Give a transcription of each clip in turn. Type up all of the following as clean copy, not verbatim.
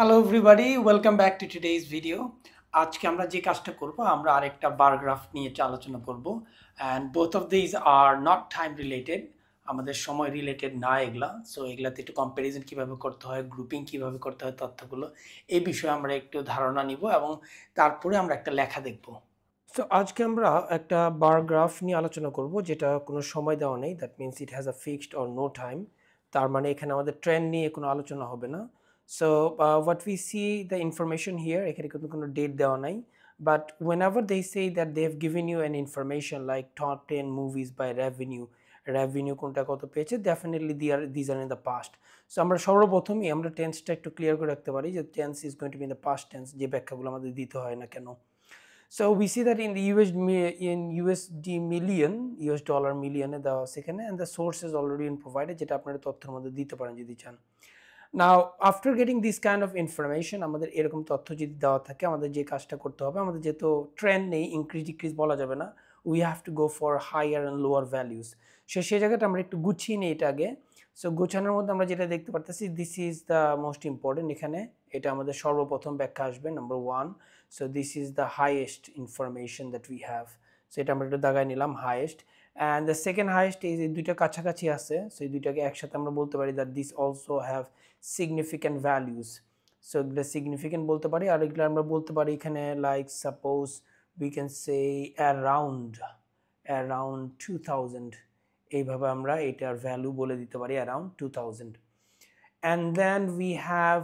Hello everybody, welcome back to today's video. আজকে আমরা যে কাজটা করব, আমরা আরেকটা বার গ্রাফ নিয়ে আলোচনা করব। And both of these are not time related, আমাদের সময় রিলেটেড না এগুলা। সো এগুলাতে একটু কম্প্যারিজন কীভাবে করতে হয়, গ্রুপিং কীভাবে করতে হয় তথ্যগুলো, এই বিষয়ে আমরা একটু ধারণা নিব এবং তারপরে আমরা একটা লেখা দেখব। সো আজকে আমরা একটা বার গ্রাফ নিয়ে আলোচনা করব যেটা কোনো সময় দেওয়া নেই, that means it has a fixed or no time. তার মানে এখানে আমাদের ট্রেন্ড নিয়ে কোনো আলোচনা হবে না। So what we see the information here, এখানে কিন্তু কোনো ডেট দেওয়া নাই, but whenever they say that they have given you an information like top 10 movies by revenue কোনটা কত পেয়েছে, definitely these are in the past. So আমরা সর্বপ্রথমই আমরা টেন্সটা একটু ক্লিয়ার করে রাখতে পারি যে tense is going to be in the past tense, যে ব্যাখ্যাগুলো আমাদের দিতে হয় না কেন। So we see that in the USD million, US dollar million দেওয়া আছে এখানে, and the source is already been provided, যেটা আপনারা তথ্যের মধ্যে দিতে পারেন যদি চান। Now after getting this kind of information, আমাদের এরকম তথ্য যদি দেওয়া থাকে, আমাদের যে কাজটা করতে হবে, আমাদের যেহেতু ট্রেন্ড নেই, ইনক্রিজ ডিক্রিজ বলা যাবে না, we have to go for higher and lower values. সেই জায়গাটা আমরা একটু গুছিয়ে নিই এটা আগে। সো গোছানোর মধ্যে আমরা যেটা দেখতে পারতেছি, this is the most important. এখানে এটা আমাদের সর্বপ্রথম ব্যাখ্যা আসবে, number 1। So this is the highest information that we have. So এটা আমরা একটু দাগায় নিলাম, highest. And the second highest, এই দুইটা কাছাকাছি আছে, সো এই দুইটাকে একসাথে আমরা বলতে পারি that this also have significant values. So এগুলো সিগনিফিক্যান্ট বলতে পারি, আর এগুলো আমরা বলতে পারি এখানে like suppose we can say around 2000, এইভাবে আমরা এটার ভ্যালু বলে দিতে পারি, around 2000। And then we have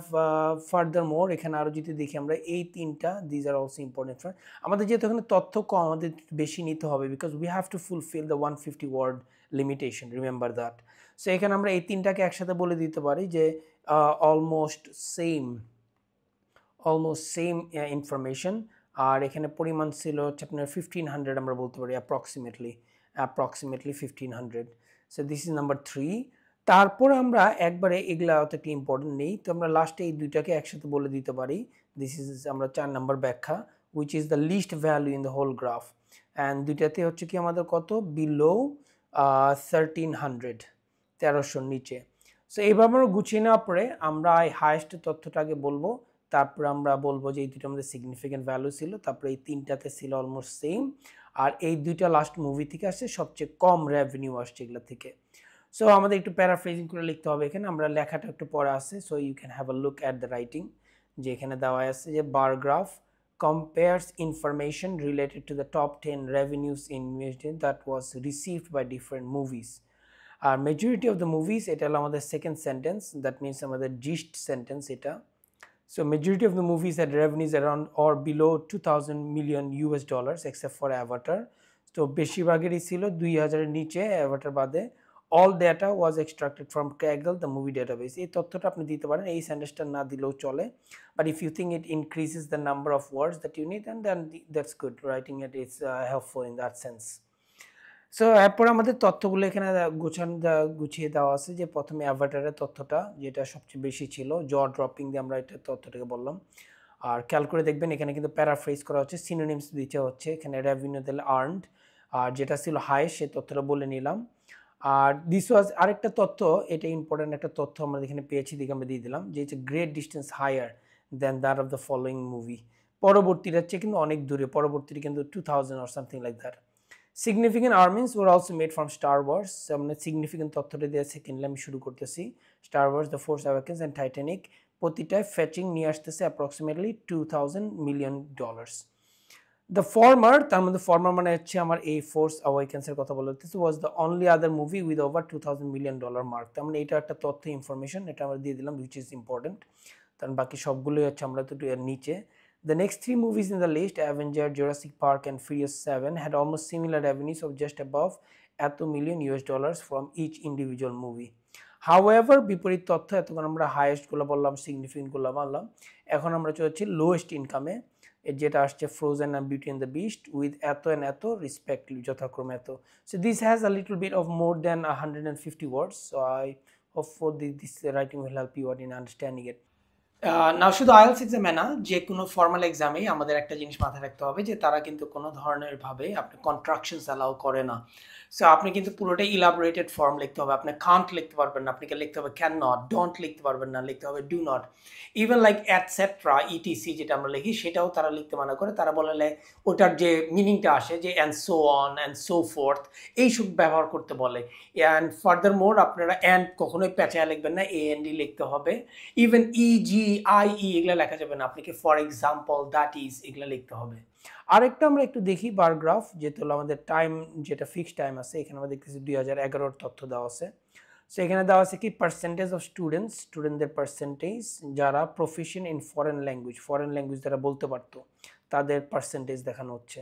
further more, এখানে আরও যদি দেখি আমরা এই তিনটা, these are also important for আমাদের, যেহেতু এখানে তথ্য কম, আমাদের বেশি নিতে হবে, because we have to fulfil the 150 word limitation, remember that. So এখানে আমরা এই তিনটাকে একসাথে বলে দিতে পারি যে অলমোস্ট সেম ইনফরমেশন। আর এখানে পরিমাণ ছিল হচ্ছে আপনার 1500, আমরা বলতে পারি approximately 1500। So this is number 3। তারপর আমরা একবারে এগুলা অত একটি ইম্পর্টেন্ট নেই, তো আমরা লাস্টে এই দুইটাকে একসাথে বলে দিতে পারি, দিস ইজ আমরা 4 নাম্বার ব্যাখ্যা, which is the least value in the whole graph. And দুইটাতে হচ্ছে কি আমাদের কত, বিলো 1300, 1300 নিচে। সো এইভাবে আমরা গুছিয়ে নেওয়ার পরে আমরা এই হাইয়েস্ট তথ্যটা আগে বলবো, তারপর আমরা বলবো যে এই দুটো আমাদের সিগনিফিক্যান্ট ভ্যালু ছিল, তারপরে এই তিনটাতে ছিল অলমোস্ট সেম, আর এই দুইটা লাস্ট মুভি থেকে আসছে সবচেয়ে কম রেভিনিউ আসছে এগুলো থেকে। সো আমাদের একটু প্যারাফ্রেজিং করে লিখতে হবে এখানে, আমরা লেখাটা একটু পরে আছে, so you can have a look at the writing, যে এখানে দেওয়া আছে যে bar graph compares information related to the top 10 revenues in USD that was received by different movies. আর মেজরিটি অফ দ্য মুভিজ, এটা হলো আমাদের সেকেন্ড সেন্টেন্স, দ্যাট মিনস আমাদের জিস্ট সেন্টেন্স এটা। So majority of the movies had revenues around or below 2000 million US dollars except for Avatar. তো বেশিরভাগেরই ছিল 2000-এর নিচে, অ্যাভাটার বাদে। All data was extracted from Kaggle the movie database. এই তথ্যটা আপনি দিতে পারেন, এই সেন্টেন্সটা না দিলেও চলে, but if you think it increases the number of words that you need, and then that's good, writing it is helpful in that sense. So এরপর আমাদের তথ্যগুলো এখানে গুছিয়ে দেওয়া আছে, যে প্রথমে অ্যাভাটারের তথ্যটা যেটা সবচেয়ে বেশি ছিল, জ ড্রপিং দিয়ে আমরা এটা তথ্যটাকে বললাম। আর খেয়াল করে দেখবেন এখানে কিন্তু প্যারাফ্রেজ করা হচ্ছে, সিনোনিমস দিতে হচ্ছে, এখানে রেভিনিউ দিলে আর্নড, আর যেটা ছিল হাই সেই তথ্যটা বলে নিলাম। আর দিস ওয়াজ আরেকটা তথ্য, এটা ইম্পর্টেন্ট একটা তথ্য আমরা এখানে পেয়েছি, দিকে আমরা দিয়ে দিলাম, যে হচ্ছে great distance higher than that of the following movie. পরবর্তীটা হচ্ছে কিন্তু অনেক দূরে, পরবর্তীটা কিন্তু 2000 or something like that. Significant armaments were also made from Star Wars. আমরা সিগনিফিকেন্ট তথ্যটা দিয়ে সেকেন্ডলি আমি শুরু করতেছি। Star Wars, the Force Awakens and Titanic, প্রতিটায় ফেচিং নিয়ে আসতেছে অ্যাপ্রক্সিমেটলি $2000 মিলিয়ন। দ্য ফর্মার, তার মধ্যে ফর্মার মানে হচ্ছে আমার এই ফোর্স অ্যাওয়াকেন্সের কথা বলা হচ্ছে, was the only other movie with over $2000 million mark. তার মানে এটা একটা তথ্য ইনফরমেশন, এটা আমরা দিয়ে দিলাম, উইচ ইজ ইম্পর্টেন্ট, কারণ বাকি সবগুলোই হচ্ছে আমরা তো এর নিচে। The next 3 movies in the list, Avenger, Jurassic Park and Furious 7, had almost similar revenues of just above $1 million from each individual movie. However, বিপরীত তথ্য, এতক্ষণ আমরা হাইয়েস্ট গুলো বললাম, সিগনিফিকেন্ট গুলো বললাম, এখন আমরা চলছি লোয়েস্ট ইনকামে, যেটা আসছে frozen and Beauty and the Beast with এত and এত রেসপেক্টিভলি, যথাক্রমে এত। So this has a little bit of more than 150 words, so I hope for this writing will help you out in understanding it. না শুধু IELTS এক্সামে না, যে কোনো ফর্মাল এক্সামেই আমাদের একটা জিনিস মাথায় রাখতে হবে যে তারা কিন্তু কোনো ধরনের ভাবে আপনি কন্ট্রাকশনস অ্যালাউ করে না। সো আপনি কিন্তু পুরোটাই ইলাবোরেটেড ফর্ম লিখতে হবে। আপনি কান্ট লিখতে পারবেন না, আপনাকে লিখতে হবে ক্যান নট, ডোন্ট লিখতে পারবেন না, লিখতে হবে do not. Even like etcetera, etc যেটা আমরা লিখি সেটাও তারা লিখতে মানা করে। তারা বলে ওটার যে মিনিংটা আসে যে and so on and so fourth, এইসব ব্যবহার করতে বলে। অ্যান্ড ফার্দার মোর আপনারা অ্যান্ড কখনোই প্যাঁচায় লিখবেন না, এ এন ডি লিখতে হবে। Even E G I E এগুলো লেখা যাবে না, আপনাকে ফর এক্সাম্পল, দ্যাট ইজ, এগুলো লিখতে হবে। আরেকটা আমরা একটু দেখি বার গ্রাফ, যেহেতু আমাদের টাইম যেটা ফিক্সড টাইম আছে, এখানে আমরা দেখতেছি 2011 তথ্য দেওয়া আছে। সো এখানে দেওয়া আছে কি পার্সেন্টেজ অফ স্টুডেন্টদের পার্সেন্টেজ যারা প্রফিশিয়েন্ট ইন ফরেন ল্যাঙ্গুয়েজ যারা বলতে পারতো, তাদের পার্সেন্টেজ দেখানো হচ্ছে।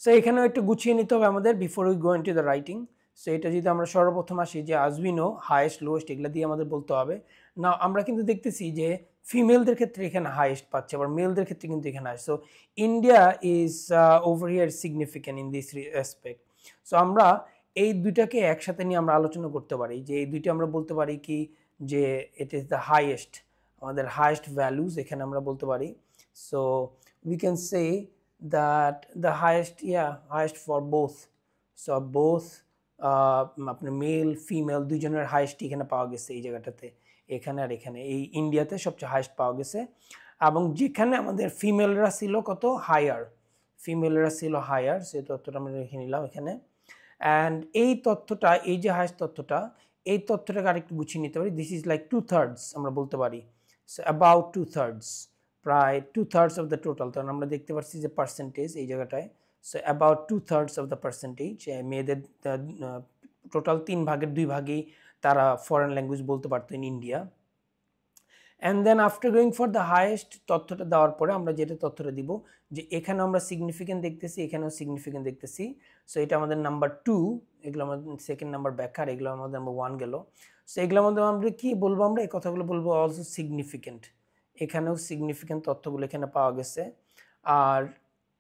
সো এখানেও একটু গুছিয়ে নিতে হবে আমাদের before we go into the writing. So এটা যদি আমরা সর্বপ্রথম আসি যে আজ উই নো হাইয়েস্ট লোয়েস্ট এগুলো দিয়ে আমাদের বলতে হবে না। আমরা কিন্তু দেখতেছি যে ফিমেলদের ক্ষেত্রে এখানে হাইয়েস্ট পাচ্ছে, আবার মেলদের ক্ষেত্রে কিন্তু এখানে আসে। So India is over here significant in this respect. So আমরা এই দুইটাকে একসাথে নিয়ে আমরা আলোচনা করতে পারি যে এই দুইটা আমরা বলতে পারি কি যে ইট ইজ দ্য হাইয়েস্ট, আমাদের হাইয়েস্ট ভ্যালুজ এখানে আমরা বলতে পারি। So we can say that the highest for both, so both আপনার মেল ফিমেল দুইজনের হাইয়েস্ট এখানে পাওয়া গেছে এই জায়গাটাতে, এখানে আর এখানে এই ইন্ডিয়াতে সবচেয়ে হাইয়েস্ট পাওয়া গেছে। এবং যেখানে আমাদের ফিমেলরা ছিল কত হায়ার, সেই তথ্যটা আমরা রেখে নিলাম এখানে। অ্যান্ড এই তথ্যটা, এই যে হাইয়েস্ট তথ্যটা, এই তথ্যটাকে আরেকটু গুছিয়ে নিতে পারি। দিস ইজ লাইক 2/3 আমরা বলতে পারি। সো অ্যাবাউট 2/3, প্রায় 2/3 অফ দ্য টোটাল। কারণ আমরা দেখতে পাচ্ছি যে পার্সেন্টেজ এই জায়গাটায়। So about 2/3 of the percentage মেয়েদের টোটাল 3/2 তারা ফরেন ল্যাঙ্গুয়েজ বলতে পারতো in India. And then after going for the highest তথ্যটা দেওয়ার পরে আমরা যেটা তথ্যটা দিব যে এখানে আমরা সিগনিফিকেন্ট দেখতেছি, এখানেও সিগনিফিকেন্ট দেখতেছি। সো এটা আমাদের নাম্বার 2, এগুলো আমাদের সেকেন্ড নাম্বার ব্যাখ্যা, আর এগুলো আমাদের নাম্বার 1 গেল। সো এগুলোর মধ্যে আমরা কি বলবো, আমরা এই কথাগুলো বলবো অলসো সিগনিফিকেন্ট। এখানেও সিগনিফিকেন্ট তথ্যগুলো এখানে পাওয়া গেছে। আর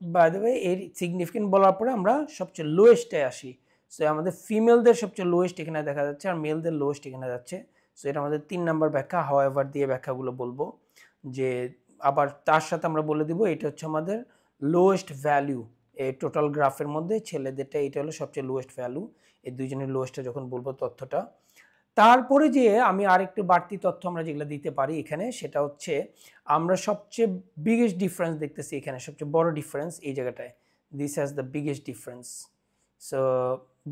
বাই দ্য ওয়ে এর সিগনিফিকেন্ট বলার পরে আমরা সবচেয়ে লোয়েস্টে আসি। সো আমাদের ফিমেলদের সবচেয়ে লোয়েস্ট এখানে দেখা যাচ্ছে, আর মেলদের লোয়েস্ট এখানে যাচ্ছে। সো এটা আমাদের 3 নাম্বার ব্যাখ্যা। হাওয়েভার দিয়ে ব্যাখ্যাগুলো বলবো যে, আবার তার সাথে আমরা বলে দিব এটা হচ্ছে আমাদের লোয়েস্ট ভ্যালু এই টোটাল গ্রাফের মধ্যে, ছেলেদেরটা এটা হলো সবচেয়ে লোয়েস্ট ভ্যালু। এই দুইজনের লোয়েস্টটা যখন বলবো তথ্যটা, তারপরে যে আমি আরেকটু বাড়তি তথ্য আমরা যেগুলো দিতে পারি এখানে, সেটা হচ্ছে আমরা সবচেয়ে বিগেস্ট ডিফারেন্স দেখতেছি এখানে, সবচেয়ে বড় ডিফারেন্স এই জায়গাটায়। This has the biggest difference. So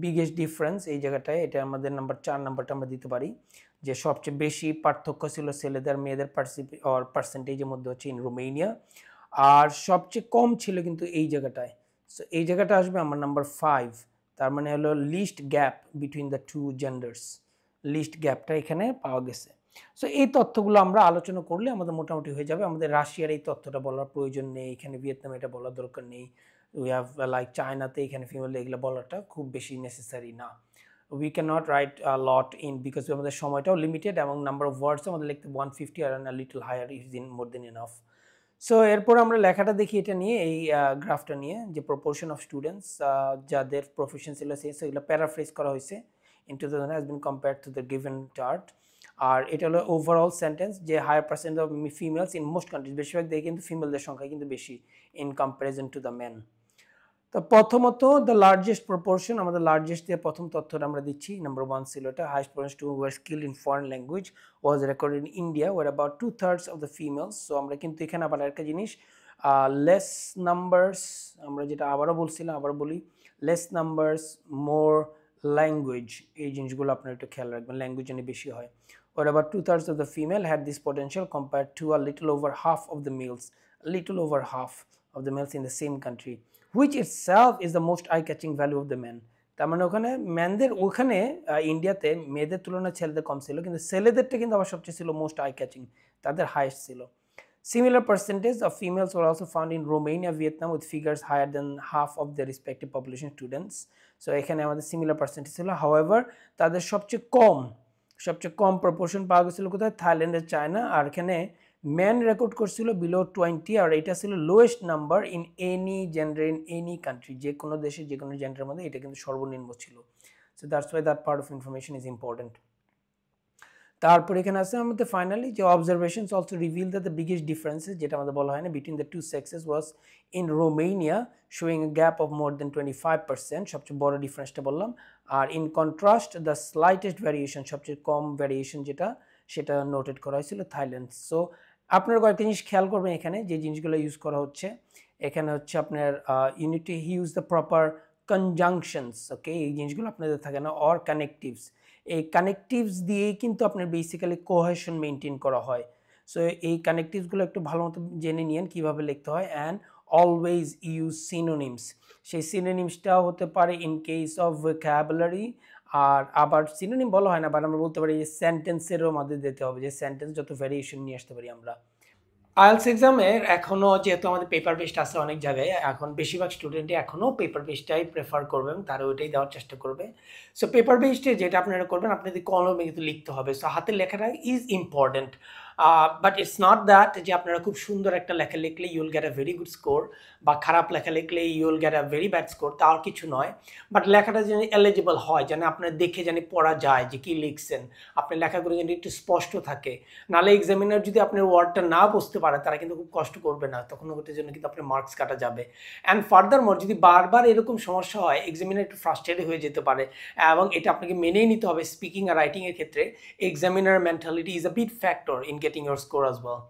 biggest difference এই জায়গাটায়, এটা আমাদের নাম্বার 4 নাম্বারটা আমরা দিতে পারি যে সবচেয়ে বেশি পার্থক্য ছিল ছেলেদের মেয়েদের পার্সেন্টেজের মধ্যে হচ্ছে ইন রোমেনিয়া, আর সবচেয়ে কম ছিল কিন্তু এই জায়গাটায়। সো এই জায়গাটা আসবে আমার নাম্বার 5। তার মানে হলো least gap between the two genders, least গ্যাপটা এখানে পাওয়া গেছে। সো এই তথ্যগুলো আমরা আলোচনা করলে আমাদের মোটামুটি হয়ে যাবে। আমাদের রাশিয়ার এই তথ্যটা বলার প্রয়োজন নেই, এখানে ভিয়েতনামে এটা বলার দরকার নেই। উই হ্যাভ লাইক চায়নাতে এখানে ফিমেল এগুলো বলাটা খুব বেশি নেসেসারি না। We can not right lot in because আমাদের সময়টাও লিমিটেড এবং নাম্বার অফ ওয়ার্ডসও আমাদের লিখতে 150 আর little higher is in more than enough. So এরপর আমরা লেখাটা দেখি এটা নিয়ে, এই গ্রাফটা নিয়ে, যে প্রপোর্শন অফ স্টুডেন্টস যাদের প্রফেশন ছিল সেগুলো প্যারাফ্রেজ করা হয়েছে in 2000 has been compared to the given chart. আর এটা হলো ওভারঅল সেন্টেন্স যে higher percent of females in most countries, বেশিরভাগ দেখে কিন্তু ফিমেলদের সংখ্যা কিন্তু বেশি in comparison to the men. তো প্রথমত দ্য লার্জেস্ট প্রপোর্শন, আমাদের লার্জেস্ট দিয়ে প্রথম তথ্যটা আমরা দিচ্ছি, নাম্বার 1 ছিল এটা। Highest proportion to were skill in foreign language was recorded in India were about 2/3 of the females. So আমরা কিন্তু এখানে আবার একটা জিনিস লেস নাম্বারস, আমরা যেটা আবারও বলছিলাম, আবার বলি, লেস নাম্বারস মোর ল্যাঙ্গুয়েজ, এই জিনিসগুলো আপনারা একটু খেয়াল রাখবেন, ল্যাঙ্গুয়েজ যেন বেশি হয়। Or about 2/3 of the female had this potential compared to a little over half of the males, in the same country, which itself is the most eye-catching value of the men. তার মানে ওখানে ম্যানদের, ওখানে ইন্ডিয়াতে মেয়েদের তুলনায় ছেলেদের কম ছিল, কিন্তু ছেলেদেরটা কিন্তু আবার সবচেয়ে ছিল মোস্ট আই ক্যাচিং, তাদের হাইয়েস্ট ছিল। Similar percentage of females were also found in Romania, Vietnam with figures higher than half of their respective population students. So এখানে আমাদের সিমিলার পার্সেন্টেজ ছিল। হাউএভার তাদের সবচেয়ে কম প্রপোর্শন পাওয়া গেছিল কোথায়, থাইল্যান্ড আর চায়না। আর এখানে ম্যান রেকর্ড করছিল বিলো 20, আর এটা ছিল lowest number in any gender in any country, যে কোনো দেশে যে কোনো জেন্ডারের মধ্যে এটা কিন্তু সর্বনিম্ন ছিল। So that's why that part of information is important. তারপর এখানে আছে আমাদের ফাইনালি যে observations also reveal that the biggest differences, যেটা আমাদের বলা হয় না, between the two sexes was in Romania showing a gap of more than 25%, সবচেয়ে বড় ডিফারেন্সটা বললাম। আর in contrast the slightest variation, সবচেয়ে কম ভ্যারিয়েশন যেটা, সেটা নোটেড করা হয়েছিল থাইল্যান্ড। সো আপনারা কয়েকটা জিনিস খেয়াল করবেন এখানে যে জিনিসগুলো ইউজ করা হচ্ছে। এখানে হচ্ছে আপনার you need to use the proper conjunctions, okay, এই জিনিসগুলো আপনাদের থাকে না, অর কানেকটিভস। এই কানেকটিভস দিয়েই কিন্তু আপনার বেসিক্যালি কোহেশন মেনটেন করা হয়। সো এই কানেকটিভসগুলো একটু ভালো মতো জেনে নিন কীভাবে লিখতে হয়। অ্যান্ড অলওয়েজ ইউজ সিনোনিমস, সেই সিনোনিমসটাও হতে পারে ইন কেস অফ ভোকাবুলারি, আর আবার সিনোনিম বলা হয় না, বাট আমরা বলতে পারি যে সেন্টেন্সেরও মধ্যে দিতে হবে, যে সেন্টেন্স যত ভ্যারিয়েশন নিয়ে আসতে পারি আমরা। আইএলটিএস এক্সামের এখনও যেহেতু আমাদের পেপার বেসড আছে অনেক জায়গায়, এখন বেশিরভাগ স্টুডেন্টই এখনও পেপার বেসডটাই প্রেফার করবে এবং তারা ওইটাই দেওয়ার চেষ্টা করবে। সো পেপার বেসডে যেটা আপনারা করবেন, আপনাদের কলমে কিন্তু লিখতে হবে। সো হাতের লেখাটা is important, but it's not that যে আপনারা খুব সুন্দর একটা লেখা লিখলে ইউল get a very good score, বা খারাপ লেখা লিখলে ইউল get a very bad score, তার কিছু নয়। বাট লেখাটা যেন এলিজিবল হয়, যেন আপনার দেখে যেন পড়া যায় যে কী লিখছেন, আপনার লেখাগুলো যেন একটু স্পষ্ট থাকে। নাহলে এক্সামিনার যদি আপনার ওয়ার্ডটা না বুঝতে পারে, তারা কিন্তু খুব কষ্ট করবে না, তখন ওটার জন্য কিন্তু আপনার মার্কস কাটা যাবে। অ্যান্ড ফার্দার মোর যদি বারবার এরকম সমস্যা হয়, এক্সামিনার একটু ফ্রাস্ট্রেটেড হয়ে যেতে পারে, এবং এটা আপনাকে মেনেই নিতে হবে। স্পিকিং আর রাইটিংয়ের ক্ষেত্রে examiner mentality is a big factor in getting your score as well.